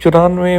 94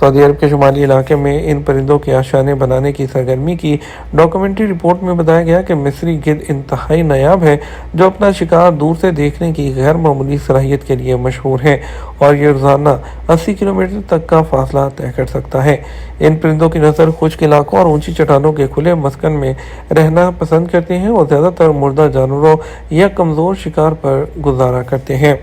سعودی عرب کے شمالی علاقے میں ان پرندوں کے آشیانے بنانے کی سرگرمی کی ڈاکومنٹری رپورٹ میں بتایا گیا کہ مصری گدھ انتہائی نایاب ہے جو اپنا شکار دور سے دیکھنے کی غیر معمولی صلاحیت کے لیے مشہور ہے اور یہ روزانہ 80 کلومیٹر تک کا فاصلہ طے کر سکتا ہے۔ ان پرندوں کی نسل خشک علاقوں اور اونچی چٹانوں کے کھلے مسکن میں رہنا پسند کرتے ہیں اور زیادہ تر مردہ جانوروں یا کمزور شکار پر گزارا کرتے ہیں۔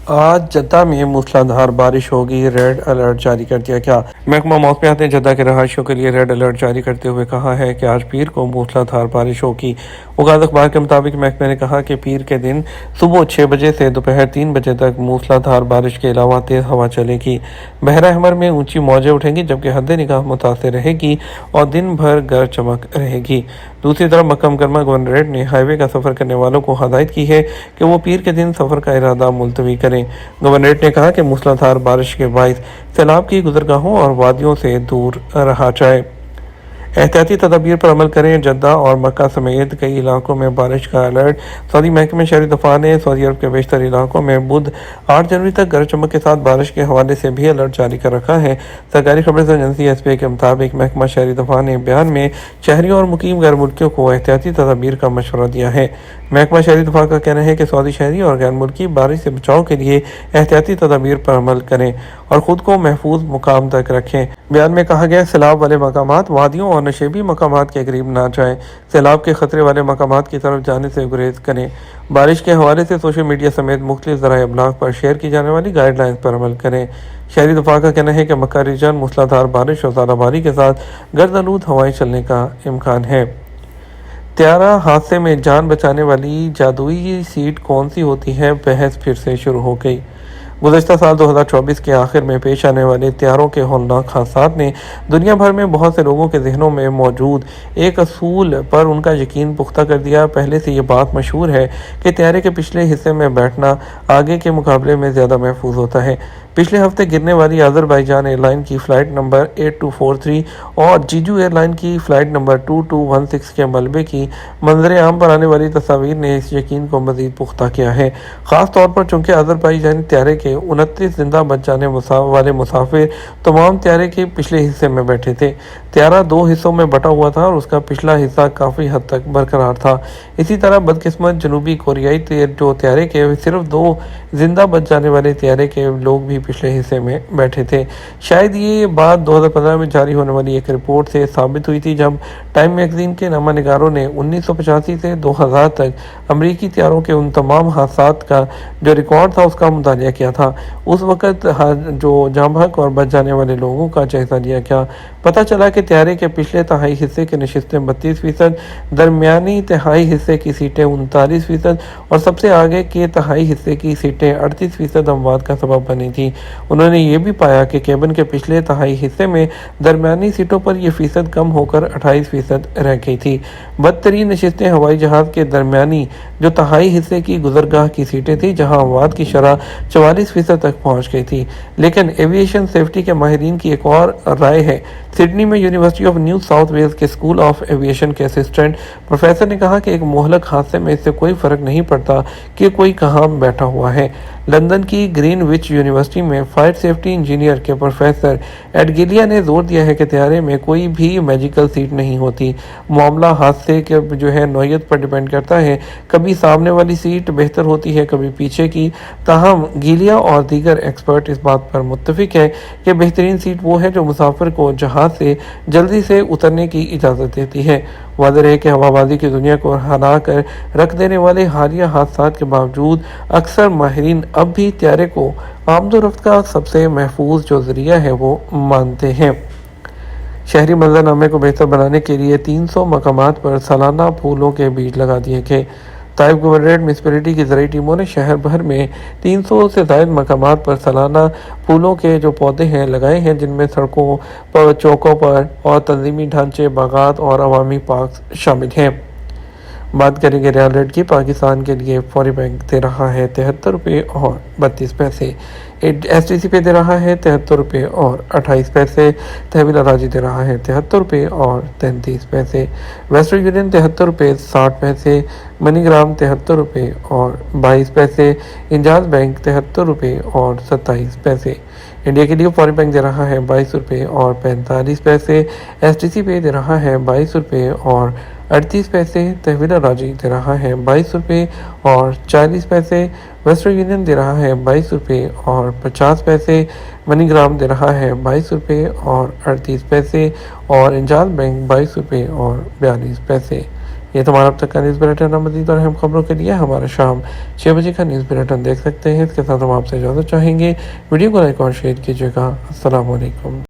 آج جدہ میں موسلادھار بارش ہوگی، ریڈ الرٹ جاری کر دیا گیا۔ محکمہ موسمیات نے جدہ کے رہائشیوں کے لیے ریڈ الرٹ جاری کرتے ہوئے کہا ہے کہ آج پیر کو موسلادھار بارش ہوگی۔ اوقات اخبار کے مطابق محکمے نے کہا کہ پیر کے دن صبح 6 بجے سے دوپہر 3 بجے تک موسلادھار بارش کے علاوہ تیز ہوا چلے گی۔ بحیرہ احمر میں اونچی موجیں اٹھیں گی جبکہ حد نگاہ متاثر رہے گی اور دن بھر گرج چمک رہے گی۔ دوسری طرف مکہ مکرمہ گورنریٹ نے ہائی وے کا سفر کرنے والوں کو ہدایت کی ہے کہ وہ پیر کے دن سفر کا ارادہ ملتوی کریں۔ گورنریٹ نے کہا کہ موسلادھار بارش کے باعث سیلاب کی گزرگاہوں اور وادیوں سے دور رہا جائے۔ احتیاطی تدابیر پر عمل کریں۔ جدہ اور مکہ سمیت کئی علاقوں میں بارش کا الرٹ۔ سعودی محکمہ شہری دفاع نے سعودی عرب کے بیشتر علاقوں میں بدھ 8 جنوری تک گرج چمک کے ساتھ بارش کے حوالے سے بھی الرٹ جاری کر رکھا ہے۔ سرکاری خبر ایجنسی ایس پی اے کے مطابق محکمہ شہری دفاع نے بیان میں شہریوں اور مقیم غیر ملکیوں کو احتیاطی تدابیر کا مشورہ دیا ہے۔ محکمہ شہری دفاع کا کہنا ہے کہ سعودی شہری اور غیر ملکی بارش سے بچاؤ کے لیے احتیاطی تدابیر پر عمل کریں اور خود کو محفوظ مقام تک رکھیں۔ بیان میں کہا گیا سیلاب والے مقامات، وادیوں اور نشیبی مقامات کے قریب نہ جائیں۔ سیلاب کے خطرے والے مقامات کی طرف جانے سے گریز کریں۔ بارش کے حوالے سے سوشل میڈیا سمیت مختلف ذرائع ابلاغ پر شیئر کی جانے والی گائیڈ لائنز پر عمل کریں۔ شہری دفاع کا کہنا ہے کہ مکہ ریجن موسلادھار بارش اور ژالہ باری کے ساتھ گرد آلود ہوائیں چلنے کا امکان ہے۔ طیارہ حادثے میں جان بچانے والی جادوئی سیٹ کون سی ہوتی ہے؟ بحث پھر سے شروع ہو گئی۔ گزشتہ سال 2024 کے آخر میں پیش آنے والے طیاروں کے ہولناک حادثات نے دنیا بھر میں بہت سے لوگوں کے ذہنوں میں موجود ایک اصول پر ان کا یقین پختہ کر دیا۔ پہلے سے یہ بات مشہور ہے کہ طیارے کے پچھلے حصے میں بیٹھنا آگے کے مقابلے میں زیادہ محفوظ ہوتا ہے۔ پچھلے ہفتے گرنے والی آذربائیجان ایئر لائن کی فلائٹ نمبر 8243 اور جیجو ایئر لائن کی فلائٹ نمبر 2216 کے ملبے کی منظر عام پر آنے والی تصاویر نے اس یقین کو مزید پختہ کیا ہے، خاص طور پر چونکہ آذربائیجانی طیارے کے 29 زندہ بچ جانے والے مسافر تمام طیارے کے پچھلے حصے میں بیٹھے تھے۔ طیارہ 2 حصوں میں بٹا ہوا تھا اور اس کا پچھلا حصہ کافی حد تک برقرار تھا۔ اسی طرح بدقسمت جنوبی کوریائی جو طیارے کے صرف 2 زندہ بچ جانے والے طیارے کے لوگ بھی پچھلے حصے میں بیٹھے تھے۔ شاید یہ بات 2015 میں جاری ہونے والی ایک رپورٹ سے ثابت ہوئی تھی جب ٹائم میگزین کے نامہ نگاروں نے 1985 سے 2000 تک امریکی طیاروں کے ان تمام حادثات کا جو ریکارڈ تھا اس کا مطالعہ کیا تھا۔ اس وقت جو جاں بحق اور بچ جانے والے لوگوں کا جائزہ لیا گیا، پتہ چلا کہ طیارے کے پچھلے تہائی حصے کی نشستیں 32%، درمیانی تہائی حصے کی سیٹیں 39% اور سب سے آگے کے تہائی حصے کی سیٹیں 38% اموات کا سبب بنی تھی۔ انہوں نے یہ بھی پایا کہ کیبن کے پچھلے تہائی حصے میں درمیانی سیٹوں پر یہ فیصد کم ہو کر 28% رہ گئی تھی۔ بدترین نشستیں ہوائی جہاز کے درمیانی جو تہائی حصے کی گزرگاہ کی سیٹیں تھیں جہاں اموات کی شرح 44% تک پہنچ گئی تھی۔ لیکن ایویشن سیفٹی کے ماہرین کی ایک اور رائے ہے۔ سڈنی میں University of New South Wales کے اسکول آف ایویشن کے اسسٹنٹ پروفیسر نے کہا کہ ایک مہلک حادثے میں اس سے کوئی فرق نہیں پڑتا کہ کوئی کہاں بیٹھا ہوا ہے۔ لندن کی گرین وچ یونیورسٹی میں فائر سیفٹی انجینئر کے پروفیسر ایڈ گیلیا نے زور دیا ہے کہ طیارے میں کوئی بھی میجیکل سیٹ نہیں ہوتی۔ معاملہ حادثے کے نوعیت پر ڈیپینڈ کرتا ہے، کبھی سامنے والی سیٹ بہتر ہوتی ہے کبھی پیچھے کی۔ تاہم گیلیا اور دیگر ایکسپرٹ اس بات پر متفق ہے کہ بہترین سیٹ وہ ہے جو مسافر کو جہاز سے جلدی سے اترنے کی اجازت دیتی ہے۔ واضح ہے کہ ہوا بازی کی دنیا کو ہلا کر رکھ دینے والے حالیہ حادثات کے باوجود اکثر ماہرین اب بھی طیارے کو آمد و رفت کا سب سے محفوظ جو ذریعہ ہے وہ مانتے ہیں۔ شہری منظرنامے کو بہتر بنانے کے لیے 300 مقامات پر سالانہ پھولوں کے بیج لگا دیے گئے۔ طائف گورنریٹ میونسپلٹی کی زرعی ٹیموں نے شہر بھر میں 300 سے زائد مقامات پر سالانہ پھولوں کے جو پودے ہیں لگائے ہیں، جن میں سڑکوں پر، چوکوں پر اور تنظیمی ڈھانچے، باغات اور عوامی پارکس شامل ہیں۔ بات کریں گے ریال ریٹ کی۔ پاکستان کے لیے فوری بینک دے رہا ہے 73 روپے اور 32 پیسے، ایس ٹی سی پہ دے رہا ہے 73 روپے اور 28 پیسے، تحویل اراضی دے رہا ہے 73 روپے اور 33 پیسے، ویسٹرن یونین 73 روپے 60 پیسے، منی گرام 73 روپے اور 22 پیسے، انجاز بینک 73 روپے اور 27 پیسے، انڈیا کے لیے فوری بینک دے رہا ہے 22 روپے اور 45 پیسے، ایس ٹی سی پے دے رہا ہے 22 روپے اور 38 پیسے، تحویل راجی دے رہا ہے 22 روپے اور 40 پیسے، ویسٹرن یونین دے رہا ہے 22 روپے اور 50 پیسے، منی گرام دے رہا ہے 22 روپے اور 38 پیسے اور انجال بینک 22 روپے اور 42 پیسے۔ یہ تمہارا اب تک کا نیوز بلیٹن ہے۔ مزید اور اہم خبروں کے لیے ہمارا شام 6 بجے کا نیوز بلیٹن دیکھ سکتے ہیں۔ اس کے ساتھ ہم آپ سے اجازت چاہیں گے۔ ویڈیو کو لائک اور شیئر کیجیے گا۔ السلام علیکم۔